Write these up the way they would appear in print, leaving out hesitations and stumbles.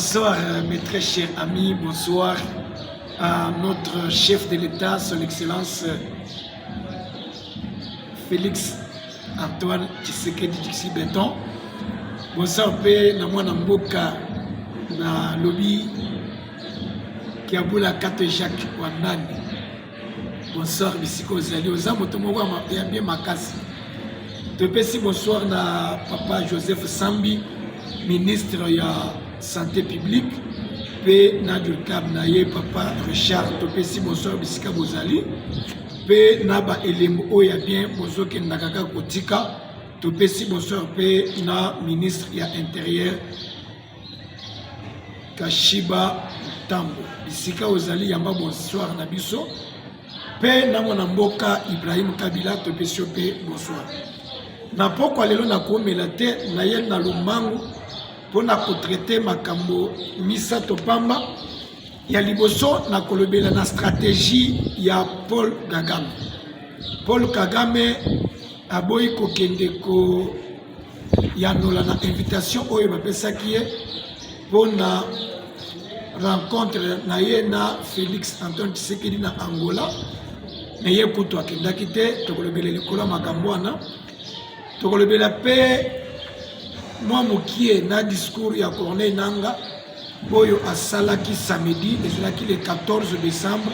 Bonsoir mes très chers amis, bonsoir à notre chef de l'État, son Excellence Félix Antoine Tshisekedi Tshilombo Benton. Bonsoir pe na mwana mboka na lobby Kiabula Kato Jacques Wandani. Bonsoir bisiko ozali oza moto moko ya bien makasi. Topesi bonsoir na papa Joseph Sambi, ministre ya santé publique, pe na durkab na ye papa Richard. Topesi bonsoir bisika bozali pe na ba elemo oya bien bozoke nakaka kotika. Topesi bonsoir pe na ministre ya intérieur Kashiba Tambo. Bisika ozali yamba bonsoir na biso. Pe na mwana mboka Ibrahim Kabila topesi pe bonsoir. Na pokwa lelo na komela te na ye na lumangu pona kotraite makambo misa topamba ya liboso na kolobela na stratégie ya Paul Kagame. Paul Kagame aboyi kokende ko yanola na invitation oyo bapesaki ye pona rencontre na ye na Félix Antoine Tshisekedi na Angola. Mais ye kutu akendaki te tokolobela likolo makambo wana. Tokolobela pe moi mokie na discours ya Corneille Nanga oyo asalaki samedi ezalaki le 14 décembre.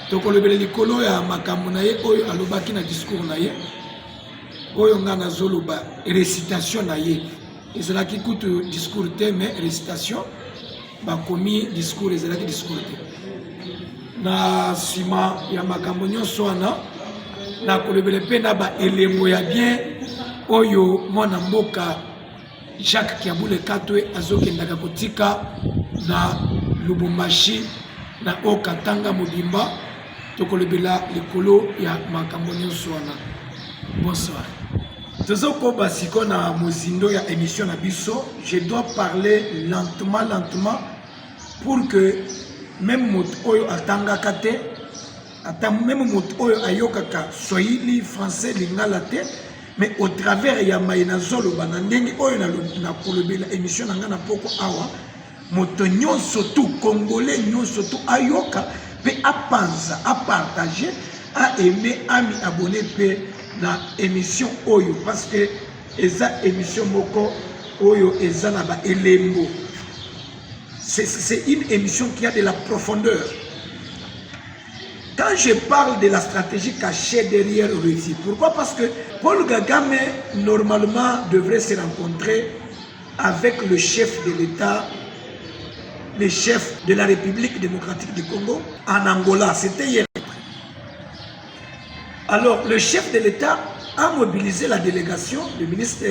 Tokolobela likolo ya makambo na ye oyo alobaki na discours na ye oyo nga nazoloba récitation na ye ezalaki kutu discours te mais récitation bakomi discours ezalaki discours te. Na sima ya makambo nyonso wana na kolobela pe na ba elembo ya bien oyo mwana mboka Jacques Kiabule Katwe azokendaka kotika na Lubumbashi na Okatanga Mobimba. Tokolobela likolo ya makambo nyonso wana. Bonsoir. Tozokoba siko na mozindo ya émission na biso. Je dois parler lentement pour que même mot oyo atangaka te même mot oyo ayokaka Swahili, français, lingala te, mais au travers ya maina zolo banandenge oyo na kolobela émission na ngana poko awa moto nyonso tout congolais nyonso tout ayoka pe apanza a partager a aimer ami abonné pe na émission oyo parce que eza émission moko oyo eza na ba elembo. C'est une émission qui a de la profondeur. Quand je parle de la stratégie cachée derrière Russie, pourquoi? Parce que Paul Kagame, normalement, devrait se rencontrer avec le chef de l'État, le chef de la République démocratique du Congo, en Angola. C'était hier. Alors, le chef de l'État a mobilisé la délégation, le ministre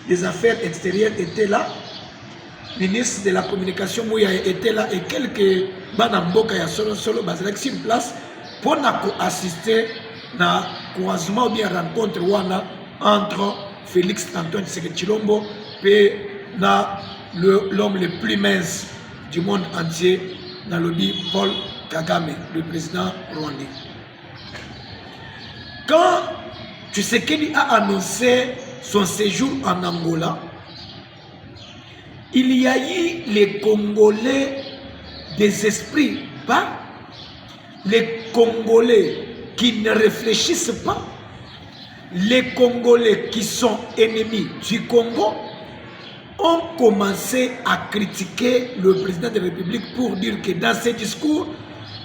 des Affaires extérieures était là, le ministre de la communication Mouya était là et quelques banamboka ya solo bazalaki sur place pour assister na croisement ou bien rencontre wana entre Félix Antoine Tshisekedi Tshilombo et l'homme le plus mince du monde entier dans le lobby Paul Kagame, le président rwandais. Quand Tshisekedi a annoncé son séjour en Angola, il y a eu les Congolais des esprits pas, les Congolais qui ne réfléchissent pas, les Congolais qui sont ennemis du Congo ont commencé à critiquer le président de la République pour dire que dans ses discours,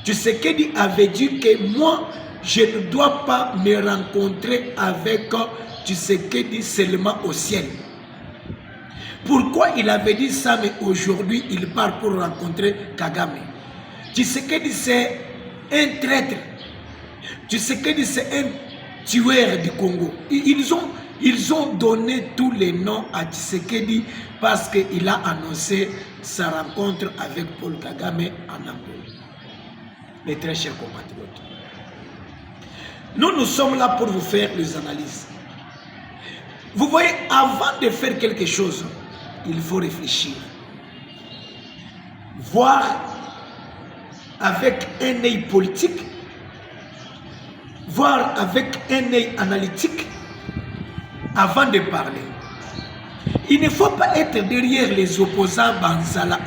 Tshisekedi avait dit que moi, je ne dois pas me rencontrer avec Tshisekedi seulement au ciel. Pourquoi il avait dit ça, mais aujourd'hui il part pour rencontrer Kagame? Tshisekedi c'est un traître. Tshisekedi c'est un tueur du Congo. Ils ont donné tous les noms à Tshisekedi parce qu'il a annoncé sa rencontre avec Paul Kagame en Angola. Mes très chers compatriotes, nous sommes là pour vous faire les analyses. Vous voyez, avant de faire quelque chose, il faut réfléchir, voir avec un œil politique, voir avec un œil analytique avant de parler. Il ne faut pas être derrière les opposants Banzala,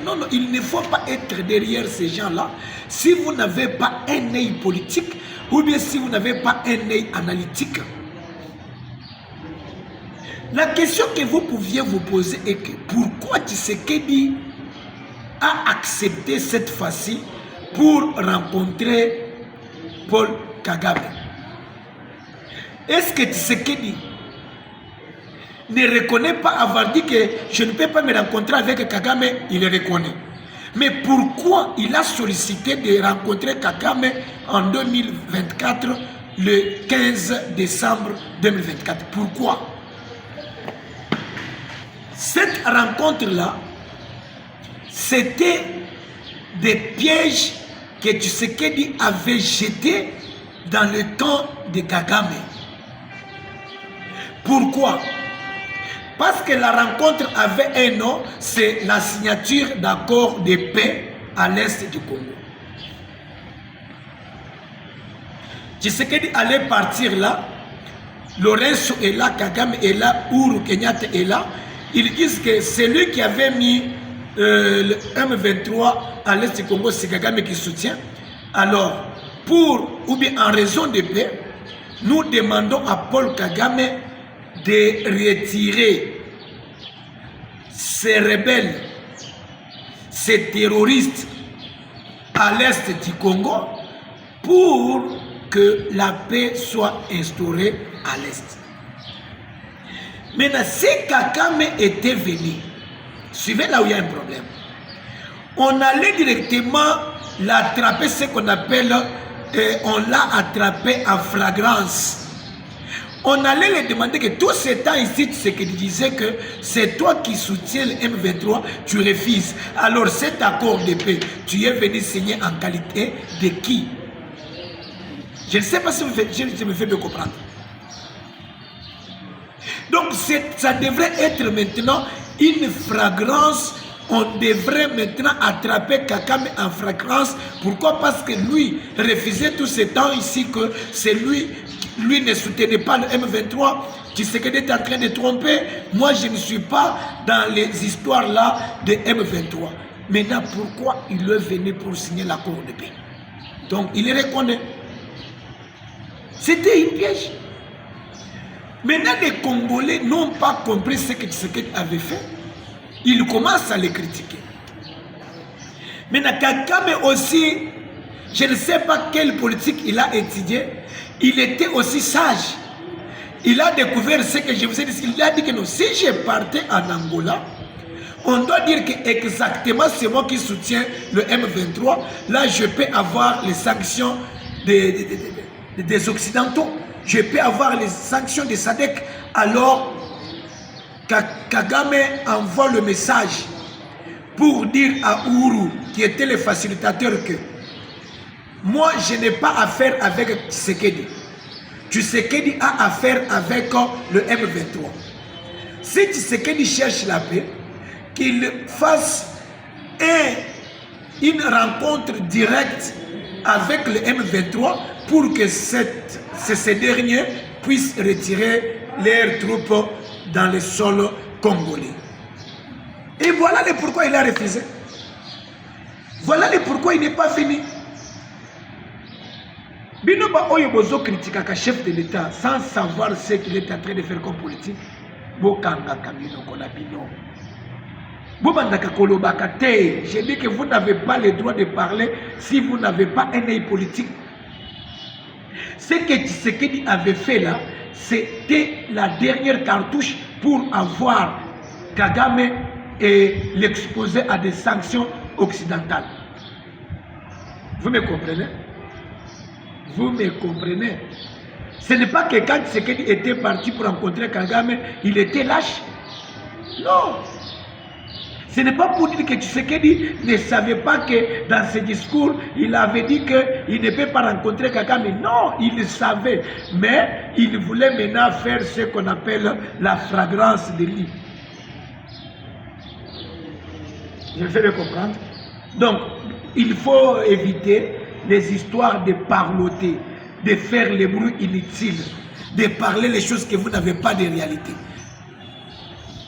non, non, il ne faut pas être derrière ces gens-là si vous n'avez pas un œil politique ou bien si vous n'avez pas un œil analytique. La question que vous pouviez vous poser est que pourquoi Tshisekedi a accepté cette fois-ci pour rencontrer Paul Kagame? Est-ce que Tshisekedi ne reconnaît pas avoir dit que je ne peux pas me rencontrer avec Kagame? Il le reconnaît. Mais pourquoi il a sollicité de rencontrer Kagame en 2024, le 15 décembre 2024? Pourquoi? Cette rencontre-là, c'était des pièges que Tshisekedi avait jetés dans le camp de Kagame. Pourquoi? Parce que la rencontre avait un nom, c'est la signature d'accord de paix à l'est du Congo. Tshisekedi allait partir là, Lorenzo est là, Kagame est là, Uhuru Kenyatta est là. Ils disent que c'est lui qui avait mis le M23 à l'est du Congo, c'est Kagame qui soutient. Alors, ou bien en raison de paix, nous demandons à Paul Kagame de retirer ces rebelles, ces terroristes à l'est du Congo pour que la paix soit instaurée à l'est. Maintenant, si Kagame était venu, suivez là où il y a un problème, on allait directement l'attraper, ce qu'on appelle, on l'a attrapé en flagrance. On allait lui demander que tout ce temps ici, c'est qu'il disait que c'est toi qui soutiens le M23, tu refuses. Alors cet accord de paix, tu es venu signer en qualité de qui? Je ne sais pas si je me fais bien comprendre. Donc ça devrait être maintenant une flagrance. On devrait maintenant attraper Kagame en flagrance. Pourquoi? Parce que lui refusait tout ce temps ici que c'est lui ne soutenait pas le M23. Tshisekedi est en train de tromper. Moi, je ne suis pas dans les histoires là de M23. Maintenant, pourquoi il est venu pour signer l'accord de paix? Donc, il le reconnaît. C'était une piège. Maintenant, les Congolais n'ont pas compris ce que Tshisekedi avait fait. Ils commencent à les critiquer. Maintenant, Kagame aussi, je ne sais pas quelle politique il a étudié, il était aussi sage. Il a découvert ce que je vous ai dit. Il a dit que non, si je partais en Angola, on doit dire que exactement c'est moi qui soutiens le M23. Là, je peux avoir les sanctions des Occidentaux. Je peux avoir les sanctions des SADC. Alors, Kagame envoie le message pour dire à Uhuru, qui était le facilitateur, que moi, je n'ai pas affaire avec Tshisekedi. Tshisekedi a affaire avec le M23. Si Tshisekedi cherche la paix, qu'il fasse une rencontre directe avec le M23 pour que ces derniers puissent retirer leurs troupes dans le sol congolais. Et voilà le pourquoi il a refusé. Voilà le pourquoi il n'est pas fini. Binoba Oyobozo critique un chef de l'État sans savoir ce qu'il est en train de faire comme politique. Bokanga Kamino Kolabino. Bobandaka Kolobakate. J'ai dit que vous n'avez pas le droit de parler si vous n'avez pas un œil politique. Ce que Tshisekedi avait fait là, c'était la dernière cartouche pour avoir Kagame et l'exposer à des sanctions occidentales. Vous me comprenez? Vous me comprenez? Ce n'est pas que quand Tshisekedi était parti pour rencontrer Kagame, il était lâche. Non. Ce n'est pas pour dire que Tshisekedi ne savait pas que dans ses discours, il avait dit qu'il ne peut pas rencontrer Kagame. Non, il le savait. Mais il voulait maintenant faire ce qu'on appelle la flagrance de lit. Je me fais bien comprendre. Donc, il faut éviter les histoires de parloter, de faire les bruits inutiles. de parler les choses que vous n'avez pas de réalité.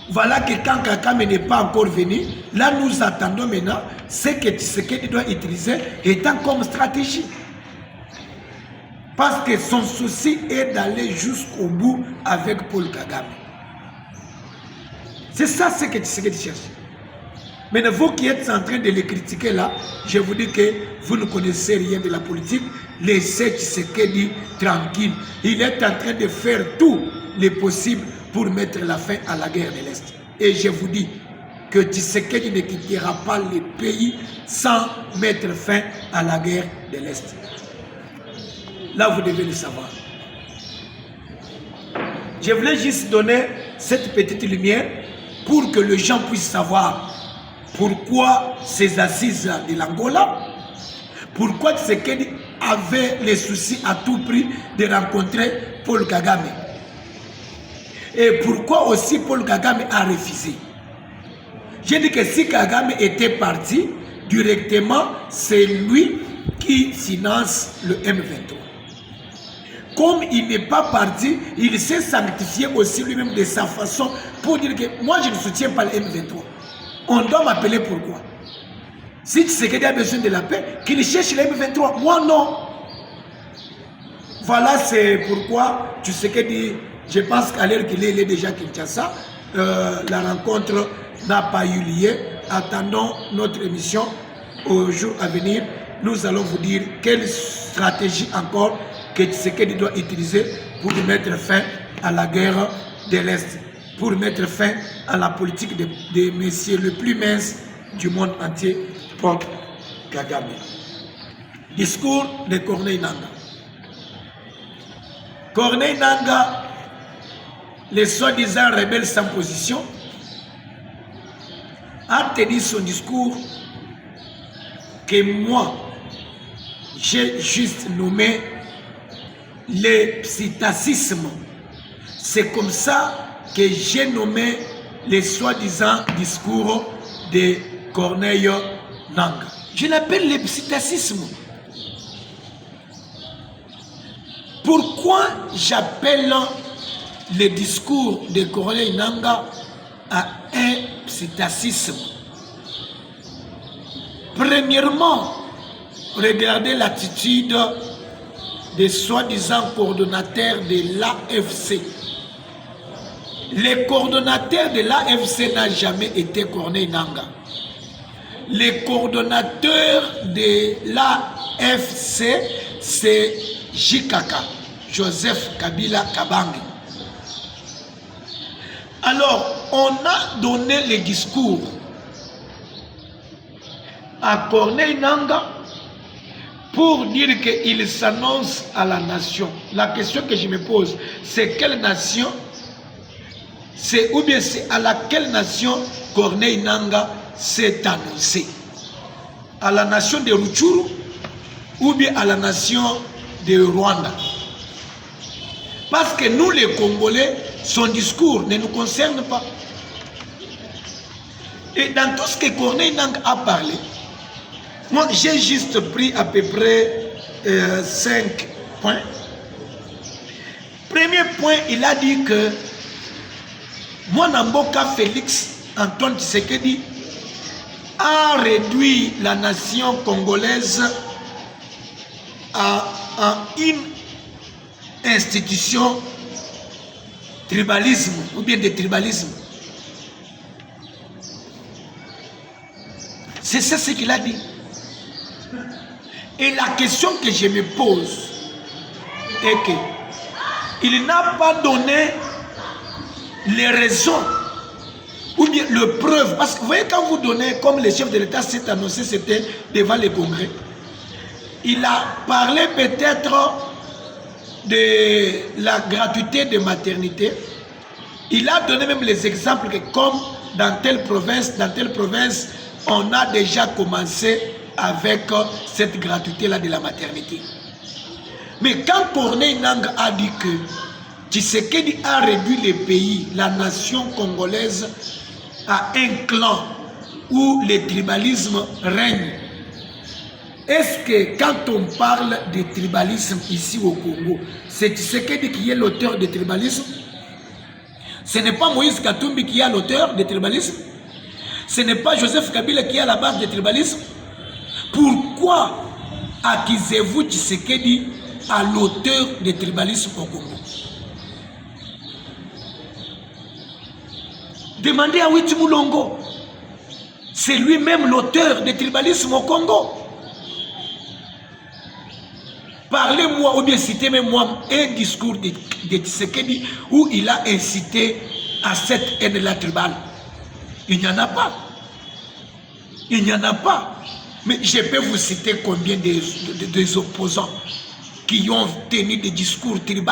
Voilà que quand Kagame n'est pas encore venu, là nous attendons maintenant ce que Tshisekedi doit utiliser étant comme stratégie. Parce que son souci est d'aller jusqu'au bout avec Paul Kagame. C'est ça ce que Tshisekedi cherche. Mais vous qui êtes en train de le critiquer là, je vous dis que vous ne connaissez rien de la politique. Laissez Tshisekedi tranquille. Il est en train de faire tout le possible pour mettre la fin à la guerre de l'Est. Et je vous dis que Tshisekedi ne quittera pas le pays sans mettre fin à la guerre de l'Est. Là, vous devez le savoir. Je voulais juste donner cette petite lumière pour que les gens puissent savoir pourquoi ces assises de l'Angola, pourquoi Tshisekedi avait les soucis à tout prix de rencontrer Paul Kagame. Et pourquoi aussi Paul Kagame a refusé. J'ai dit que si Kagame était parti, directement, c'est lui qui finance le M23. Comme il n'est pas parti, il s'est sanctifié aussi lui-même de sa façon pour dire que moi je ne soutiens pas le M23. On doit m'appeler pourquoi? Si Tshisekedi a besoin de la paix, qu'il cherche le M23. Moi non. Voilà c'est pourquoi Tshisekedi, je pense qu'à l'heure qu'il est déjà Kinshasa, la rencontre n'a pas eu lieu. Attendons notre émission au jour à venir. Nous allons vous dire quelle stratégie encore que Tshisekedi doit utiliser pour mettre fin à la guerre de l'Est, pour mettre fin à la politique de messieurs le plus mince du monde entier, Paul Kagame. Discours de Corneille Nangaa. Corneille Nangaa, le soi-disant rebelle sans position, a tenu son discours que moi, j'ai juste nommé le psittacisme. C'est comme ça que j'ai nommé les soi-disant discours de Corneille Nangaa. Je l'appelle le psittacisme. Pourquoi j'appelle le discours de Corneille Nangaa à un psittacisme? Premièrement, regardez l'attitude des soi-disant coordonnateurs de l'AFC. Le coordonnateur de l'AFC n'a jamais été Corneille Nangaa. Le coordonnateur de l'AFC, c'est JKK, Joseph Kabila Kabange. Alors, on a donné le discours à Corneille Nangaa pour dire qu'il s'annonce à la nation. La question que je me pose, c'est quelle nation? Ou bien c'est à laquelle nation Corneille Nangaa s'est annoncé? À la nation de Rutshuru ou bien à la nation de Rwanda? Parce que nous les Congolais, son discours ne nous concerne pas. Et dans tout ce que Corneille Nangaa a parlé, moi j'ai juste pris à peu près 5 points. Premier point, il a dit que Mwanamboka Félix Antoine Tshisekedi a réduit la nation congolaise à une institution tribalisme ou bien de tribalisme. C'est ça ce qu'il a dit. Et la question que je me pose est que il n'a pas donné les raisons ou bien les preuves. Parce que vous voyez, quand vous donnez, comme le chef de l'État s'est annoncé, c'était devant le Congrès. Il a parlé peut-être de la gratuité de maternité. Il a donné même les exemples que comme dans telle province, on a déjà commencé avec cette gratuité-là de la maternité. Mais quand Corneille Nangaa a dit que Tshisekedi a réduit le pays, la nation congolaise, à un clan où le tribalisme règne, est-ce que quand on parle de tribalisme ici au Congo, c'est Tshisekedi qui est l'auteur du tribalisme? Ce n'est pas Moïse Katumbi qui est l'auteur du tribalisme? Ce n'est pas Joseph Kabila qui est à la base du tribalisme? Pourquoi accusez-vous Tshisekedi à l'auteur du tribalisme au Congo? Demandez à Witi Moulongo. C'est lui-même l'auteur du tribalisme au Congo. Parlez-moi, ou bien citez-moi un discours de Tshisekedi où il a incité à cette haine-là tribale. Il n'y en a pas. Il n'y en a pas. Mais je peux vous citer combien des opposants qui ont tenu des discours tribaux.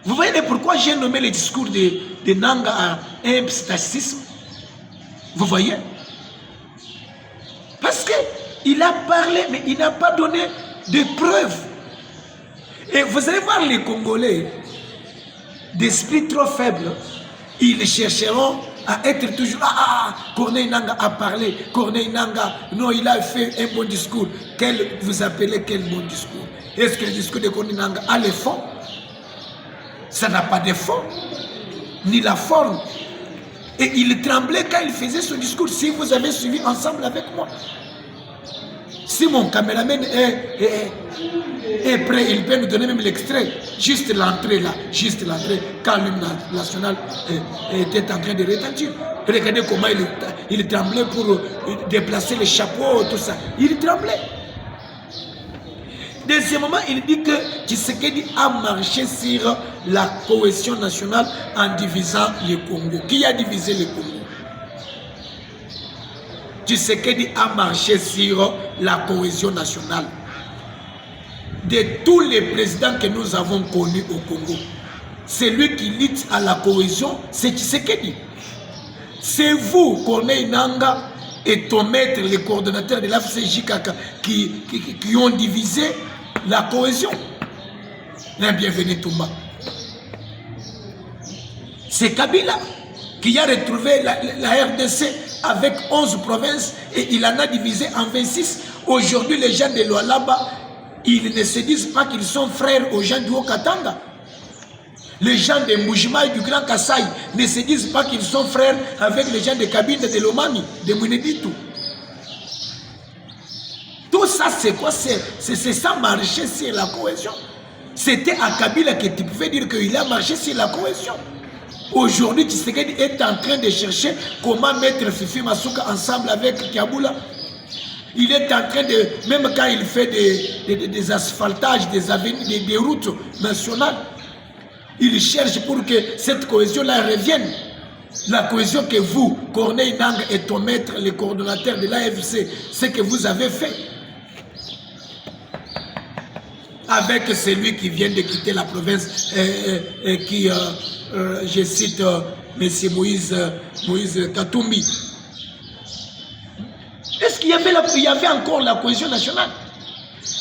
Vous voyez pourquoi j'ai nommé le discours de Nanga à un psittacisme? Vous voyez? Parce qu'il a parlé, mais il n'a pas donné de preuves. Et vous allez voir les Congolais, d'esprit trop faible, ils chercheront à être toujours... Corneille Nanga a parlé, Corneille Nanga, non, il a fait un bon discours. Vous appelez quel bon discours? Est-ce que le discours de Corneille Nanga a le fond? Ça n'a pas de fond, ni la forme. Et il tremblait quand il faisait son discours. Si vous avez suivi ensemble avec moi, si mon caméraman est prêt, il peut nous donner même l'extrait. Juste l'entrée là, juste l'entrée, quand l'hymne national était en train de retentir. Regardez comment il tremblait pour déplacer les chapeaux, tout ça. Il tremblait. Deuxièmement, il dit que Tshisekedi a marché sur la cohésion nationale en divisant le Congo. Qui a divisé le Congo? Tshisekedi a marché sur la cohésion nationale. De tous les présidents que nous avons connus au Congo, celui qui lutte à la cohésion, c'est Tshisekedi. C'est vous, Corneille Nanga, et ton maître, les coordonnateurs de l'AFC-JKK, qui ont divisé la cohésion. Bienvenue Toumba. C'est Kabila qui a retrouvé la RDC avec 11 provinces et il en a divisé en 26. Aujourd'hui, les gens de Lualaba, ils ne se disent pas qu'ils sont frères aux gens du Haut-Katanga. Les gens de Mujima et du Grand Kasaï ne se disent pas qu'ils sont frères avec les gens de Kabila, de Lomami, de Mweneditu. Tout ça, c'est quoi? C'est ça marcher sur la cohésion. C'était à Kabila que tu pouvais dire qu'il a marché sur la cohésion. Aujourd'hui, Tshisekedi est en train de chercher comment mettre Fifi Masuka ensemble avec Kiaboula. Il est en train de, même quand il fait des asphaltages, des avenues, des routes nationales, il cherche pour que cette cohésion-là revienne. La cohésion que vous, Corneille Nanga et ton maître, les coordonnateurs de l'AFC, ce que vous avez fait. Avec celui qui vient de quitter la province, qui, je cite, M. Moïse Katumbi. Est-ce qu'il y avait encore la cohésion nationale?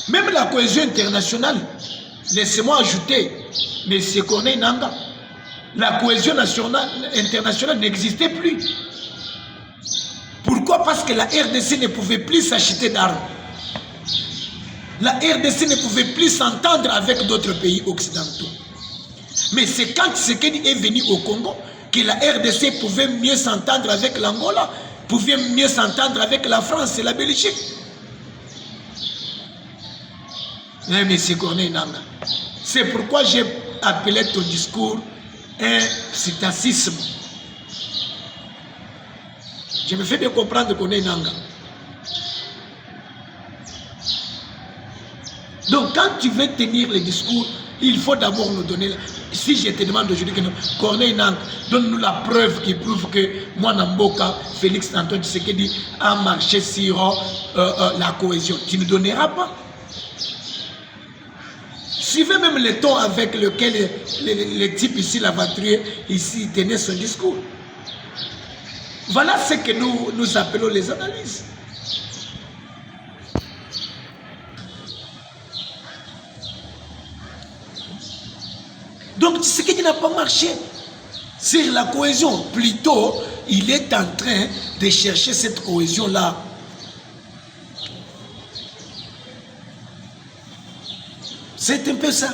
Même la cohésion internationale, laissez-moi ajouter, M. Corneille Nanga, la cohésion internationale n'existait plus. Pourquoi? Parce que la RDC ne pouvait plus s'acheter d'armes. La RDC ne pouvait plus s'entendre avec d'autres pays occidentaux. Mais c'est quand Tshisekedi est venu au Congo que la RDC pouvait mieux s'entendre avec l'Angola, pouvait mieux s'entendre avec la France et la Belgique. Mais M. Corneille Nanga, c'est pourquoi j'ai appelé ton discours un psittacisme. Je me fais bien comprendre Corneille Nanga. Donc quand tu veux tenir le discours, il faut d'abord nous donner... Si je te demande aujourd'hui que Corneille Nanga, donne-nous la preuve qui prouve que moi Namboka, Félix Antoine Tshisekedi a marché sur la cohésion. Tu ne donneras pas. Suivez même le ton avec lequel le type ici, l'aventurier, ici, tenait son discours. Voilà ce que nous appelons les analyses. Donc, Tshisekedi n'a pas marché sur la cohésion. Plutôt, il est en train de chercher cette cohésion-là C'est un peu ça.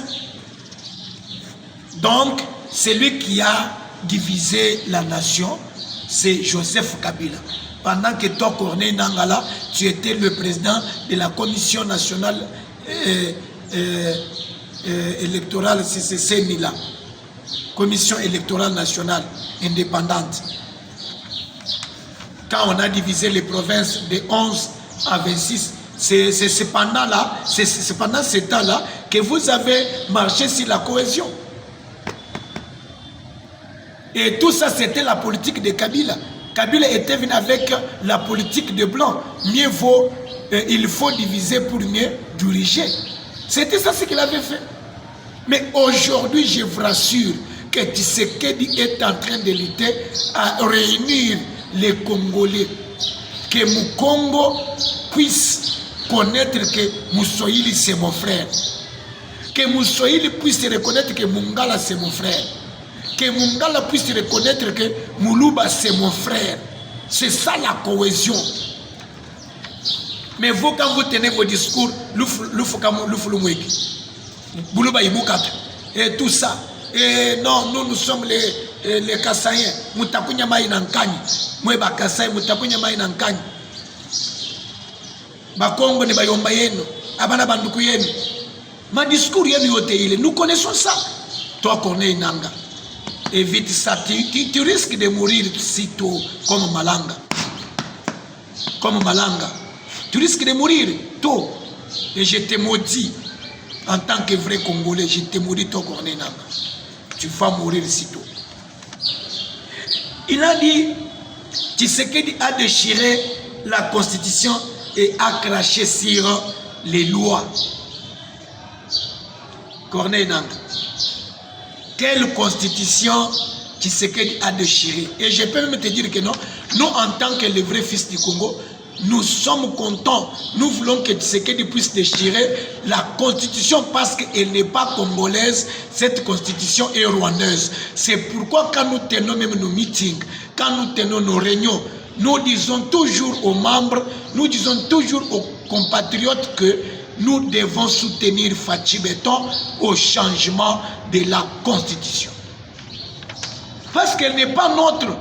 Donc, celui qui a divisé la nation, c'est Joseph Kabila. Pendant que toi, Corneille Nangala, tu étais le président de la commission nationale électorale, c'est CENILA, commission électorale nationale indépendante. Quand on a divisé les provinces de 11 à 26, c'est pendant ce temps-là que vous avez marché sur la cohésion. Et tout ça, c'était la politique de Kabila. Kabila était venu avec la politique de blanc. Mieux vaut, il faut diviser pour mieux diriger. C'était ça ce qu'il avait fait. Mais aujourd'hui, je vous rassure que Tshisekedi est en train de lutter à réunir les Congolais. Que Mukongo puisse connaître que Moussoïli c'est mon frère. Que Moussoïli puisse reconnaître que Mungala c'est mon frère. Que Mungala puisse reconnaître que Moulouba c'est mon frère. C'est ça la cohésion. Mais vous, quand vous tenez vos discours, et tout ça, et non, nous sommes les Kassaïens. Moutapunya mai nankani. Moi ba Kassai, Moutapunya mai nankani. Ba Kongo ne ba yomba yenu. Abana banduku yenu. Ma discours yenu yote ile. Nous connaissons ça. Toi, Corneille Nanga. Évite ça. Tu risques de mourir sitôt comme Malanga. Comme Malanga. Tu risques de mourir tôt. Et je te maudis. En tant que vrai Congolais, je te maudis toi, Corneille Nanga. Tu vas mourir sitôt. Il a dit, Tshisekedi a déchiré la constitution et a craché sur les lois. Corneille Nanga. Quelle constitution Tshisekedi a déchiré? Et je peux même te dire que non, nous en tant que les vrais fils du Congo, nous sommes contents. Nous voulons que Tshisekedi puisse déchirer la constitution parce qu'elle n'est pas congolaise. Cette constitution est rwandaise. C'est pourquoi quand nous tenons même nos meetings, quand nous tenons nos réunions, nous disons toujours aux membres, nous disons toujours aux compatriotes que nous devons soutenir Fachi Beton au changement de la constitution. Parce qu'elle n'est pas notre.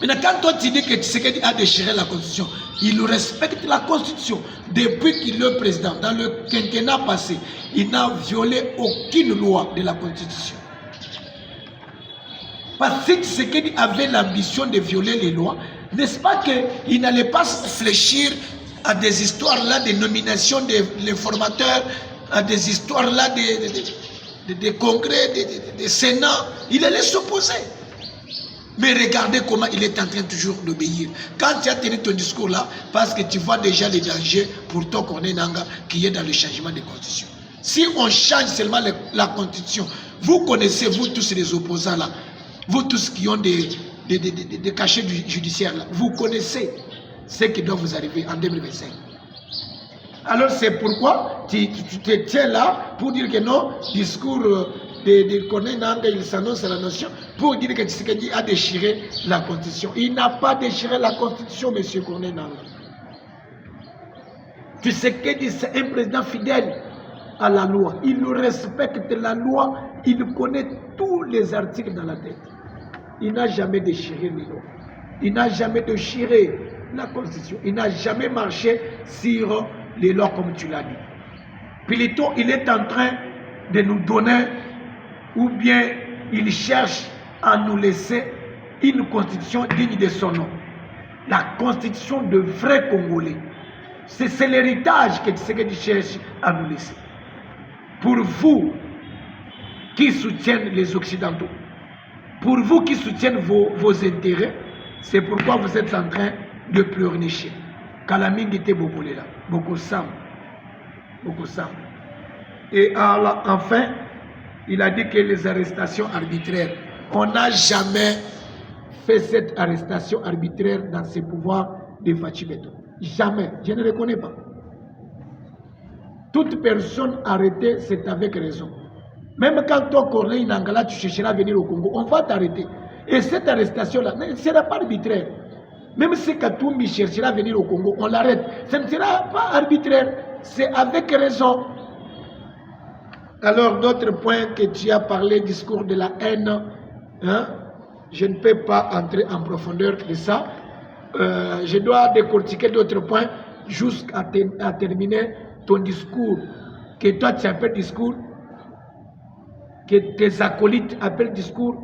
Maintenant, quand toi tu dis que Tshisekedi a déchiré la constitution, il respecte la constitution. Depuis qu'il est président, dans le quinquennat passé, il n'a violé aucune loi de la constitution. Parce que Tshisekedi avait l'ambition de violer les lois, n'est-ce pas qu'il n'allait pas fléchir à des histoires là de nomination des formateurs, à des histoires là de congrès, de Sénat, il allait s'opposer. Mais regardez comment il est en train toujours d'obéir. Quand tu as tenu ton discours là, parce que tu vois déjà les dangers pour toi, Corneille Nanga, qui est dans le changement de constitution. Si on change seulement la constitution, vous connaissez, vous tous les opposants là, vous tous qui ont des cachets judiciaires là, vous connaissez ce qui doit vous arriver en 2025. Alors c'est pourquoi tu te tiens là pour dire que non, discours de Corneille Nanga, il s'annonce à la nation pour dire que Tshisekedi a déchiré la constitution. Il n'a pas déchiré la constitution, monsieur Corneille Nanga. Tshisekedi, c'est un président fidèle à la loi. Il respecte la loi, il connaît tous les articles dans la tête. Il n'a jamais déchiré les lois. Il n'a jamais déchiré la constitution. Il n'a jamais marché sur les lois comme tu l'as dit. Plutôt, il est en train de nous donner, ou bien il cherche à nous laisser une constitution digne de son nom. La constitution de vrais Congolais. C'est l'héritage que Tshisekedi cherche à nous laisser. Pour vous qui soutiennent les Occidentaux, pour vous qui soutiennent vos intérêts, c'est pourquoi vous êtes en train de pleurnicher. Kalamingite Bokolela, Bokosam, Bokosam. Et enfin, il a dit que les arrestations arbitraires, on n'a jamais fait cette arrestation arbitraire dans ses pouvoirs de Fachi Beton. Jamais, je ne reconnais pas. Toute personne arrêtée, c'est avec raison. Même quand toi, Corneille Nangala, tu chercheras à venir au Congo, on va t'arrêter. Et cette arrestation-là ne sera pas arbitraire. Même si Katumbi cherchera à venir au Congo, on l'arrête. Ça ne sera pas arbitraire. c'est avec raison. Alors, d'autres points que tu as parlé, discours de la haine, hein? Je ne peux pas entrer en profondeur de ça. Je dois décortiquer d'autres points jusqu'à terminer ton discours, que toi tu appelles discours, que tes acolytes appellent discours,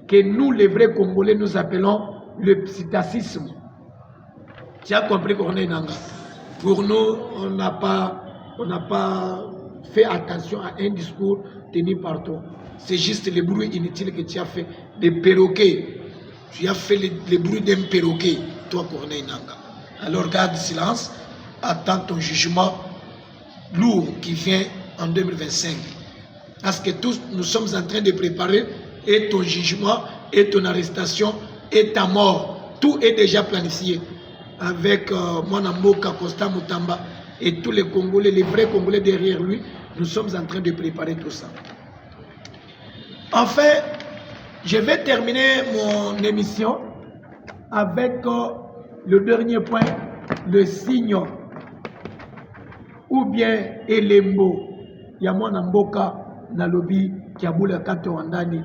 que nous, les vrais Congolais, nous appelons le psittacisme. Tu as compris qu'on est Nanga. Pour nous, on n'a pas fait attention à un discours tenu par toi. C'est juste le bruit inutile que tu as fait, des perroquets. Tu as fait le bruit d'un perroquet, toi, Corneille Nanga. Alors garde silence, attends ton jugement lourd qui vient en 2025. Parce que tous nous sommes en train de préparer et ton jugement, et ton arrestation, et ta mort. Tout est déjà planifié. Avec Mwanamboka, Costa Mutamba et tous les Congolais, les vrais Congolais derrière lui, nous sommes en train de préparer tout ça. Enfin, je vais terminer mon émission avec le dernier point, le signe ou bien Elembo. Yamona Mboka Nalobi Kiabula Kato Wandani.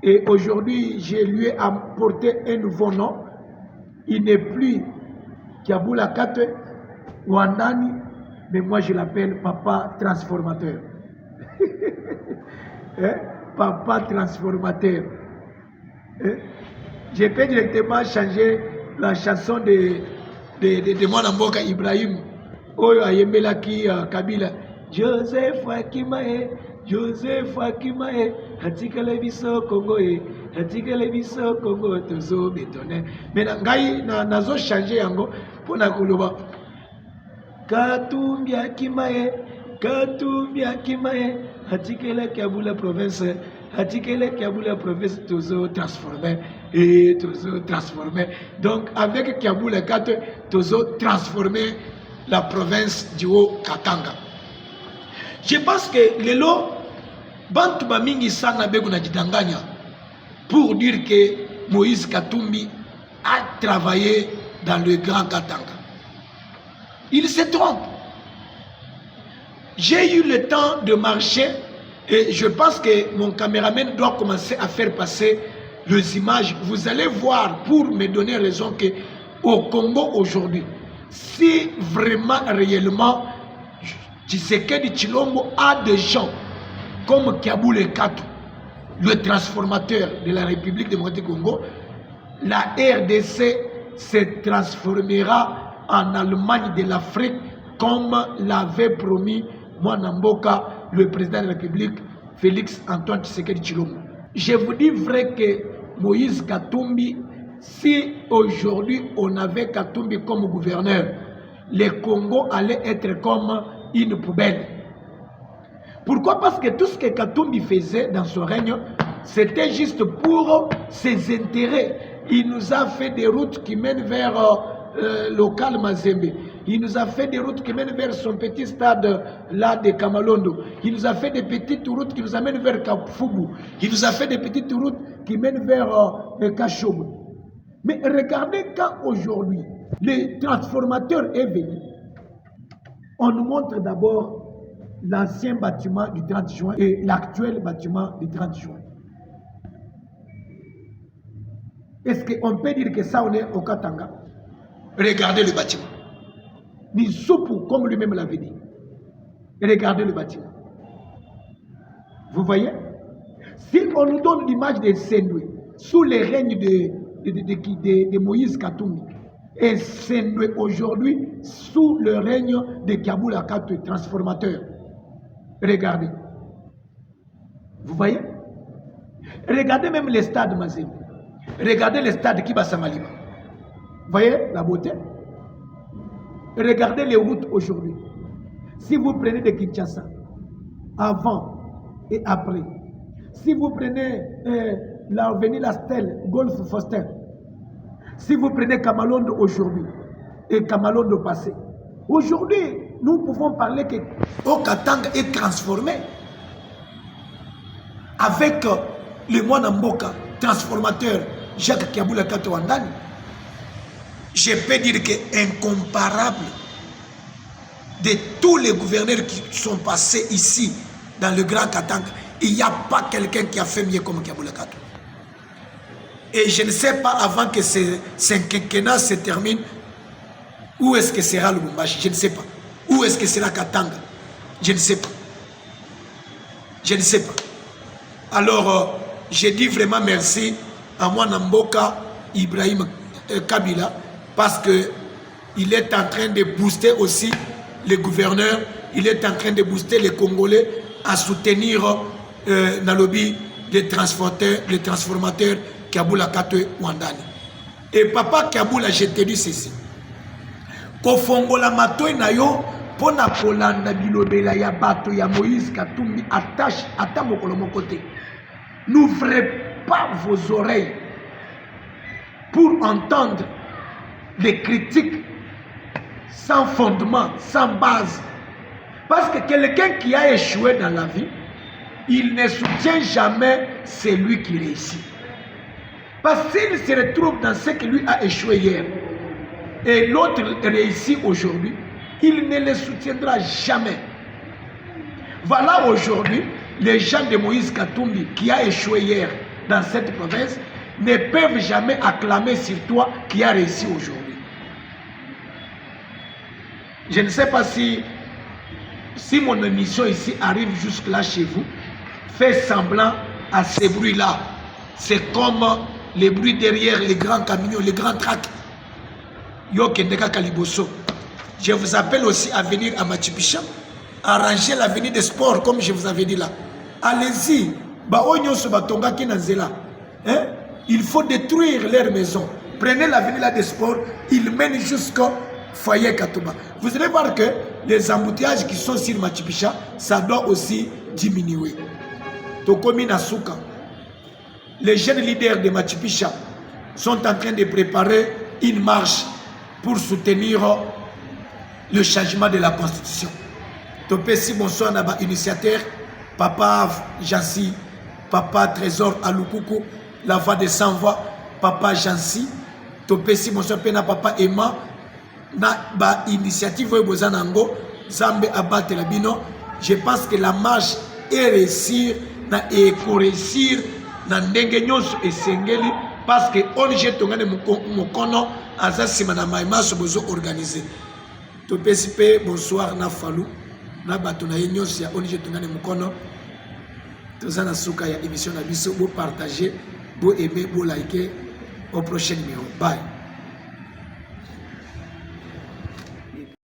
Et aujourd'hui, je lui ai apporté un nouveau nom. Il n'est plus Kiabula Kato Wandani, mais moi je l'appelle Papa Transformateur. Hein? Papa Transformateur. Hein? Je peux directement changer la chanson de Mwanamboka Ibrahim. Oyo ayembelaki Kabila. Joseph Akimae, Joseph Akimae, Hatikale biso Congo e, Hatikale biso Congo tozo bétonné. Mais ngai nazo changer yango pona koloba. Katumbi Akimae, Katumbi Akimae, Hatikale Kabula province, Hatikale Kabula province tozo transformé et tozo transformé. Donc avec Kabula Kato tozo transformé la province du Haut-Katanga. Je pense que lelo bantu bamingi sana beko na jidanganya pour dire que Moïse Katumbi a travaillé dans le Grand Katanga. Il se trompe. J'ai eu le temps de marcher et je pense que mon caméraman doit commencer à faire passer les images. Vous allez voir pour me donner raison que au Congo aujourd'hui, si vraiment réellement Tshisekedi Tshilombo a des gens comme Kiabule Kato, le transformateur de la République démocratique du Congo, la RDC se transformera en Allemagne de l'Afrique comme l'avait promis Mwanamboka, le président de la République, Félix Antoine Tshisekedi Tshilombo. Je vous dis vrai que Moïse Katumbi, si aujourd'hui on avait Katumbi comme gouverneur, le Congo allait être comme une poubelle. Pourquoi? Parce que tout ce que Katumbi faisait dans son règne, c'était juste pour ses intérêts. Il nous a fait des routes qui mènent vers local Mazembe. Il nous a fait des routes qui mènent vers son petit stade là de Kamalondo. Il nous a fait des petites routes qui nous amènent vers Kafubu. Il nous a fait des petites routes qui mènent vers Kachoub. Mais regardez quand aujourd'hui le transformateur est venu, on nous montre d'abord l'ancien bâtiment du 30 juin et l'actuel bâtiment du 30 juin. Est-ce qu'on peut dire que ça on est au Katanga? Regardez le bâtiment. Ni Soupou, comme lui-même l'avait dit. Regardez le bâtiment. Vous voyez? Si on nous donne l'image de Sendoué sous le règne de Moïse Katumbi, et Sendoué aujourd'hui sous le règne de Kiabula Kato, transformateur. Regardez. Vous voyez? Regardez même les stades Mazembe. Regardez les stades Kibasamaliba. Vous voyez la beauté? Regardez les routes aujourd'hui. Si vous prenez de Kinshasa, avant et après, si vous prenez l'avenue La Stèle, Golf Foster, si vous prenez Kamalondo aujourd'hui et Kamalondo passé, aujourd'hui, nous pouvons parler que Haut-Katanga est transformé avec le Mwanamboka, transformateur Jacques Kiabula Kato Wandani. Je peux dire que incomparable. de tous les gouverneurs qui sont passés ici, dans le Grand Katanga, il n'y a pas quelqu'un qui a fait mieux comme Kaboula Kato. Et je ne sais pas, avant que ce quinquennat se termine, où est-ce que sera Lubumbashi? Je ne sais pas. Où est-ce que sera Katanga? Je ne sais pas. Je ne sais pas. Alors, je dis vraiment merci à moi Namboka Ibrahim Kabila, parce qu'il est en train de booster aussi les gouverneurs, il est en train de booster les Congolais à soutenir Nalobi, les transformateurs Kaboula Kato Wandani. Et papa Kaboula, je te dis ceci. Kofongola matoy na yo pona kolanda bilobela ya bato ya Moïse Katumbi attache ata mokolo moko te. N'ouvrez pas vos oreilles pour entendre des critiques sans fondement, sans base. Parce que quelqu'un qui a échoué dans la vie, il ne soutient jamais celui qui réussit. Parce qu'il se retrouve dans ce que lui a échoué hier et l'autre réussit aujourd'hui, il ne le soutiendra jamais. Voilà aujourd'hui, les gens de Moïse Katumbi qui a échoué hier dans cette province ne peuvent jamais acclamer sur toi qui a réussi aujourd'hui. Je ne sais pas si mon émission ici arrive jusque là chez vous, fait semblant à ces bruits-là. C'est comme les bruits derrière les grands camions, les grands tracts. Yo Kendeka Kaliboso. Je vous appelle aussi à venir à Machipicha, arranger l'avenir des sports comme je vous avais dit là. Allez-y. Il faut détruire leur maison. Prenez l'avenir là des sports, ils mènent jusqu'au foyer Katouba. Vous allez voir que les embouteillages qui sont sur Machipicha, ça doit aussi diminuer. Tokomi Nasuka. Les jeunes leaders de Machipicha sont en train de préparer une marche pour soutenir le changement de la Constitution. Topesi bonsoir naba initiateur, Papa Jansi, Papa Trésor Alukuku, la voix de sans voix, Papa Jansi, Topesi bonsoir pena Papa Emma, na ba initiative Bozanango, Zambe abattre la bino. Je pense que la marche est réussir, na réussir, na ndengenyoso et sengeli, parce que on jette tongane mokono azasima na maimaso bozo organiser. Topesi pe bonsoir na Fallu na bato na yenyoso ya on jette tongane mokono. Tozana suka ya émission na biso, bo partager, bo aimer, bo liker. Au prochain numéro. Bye.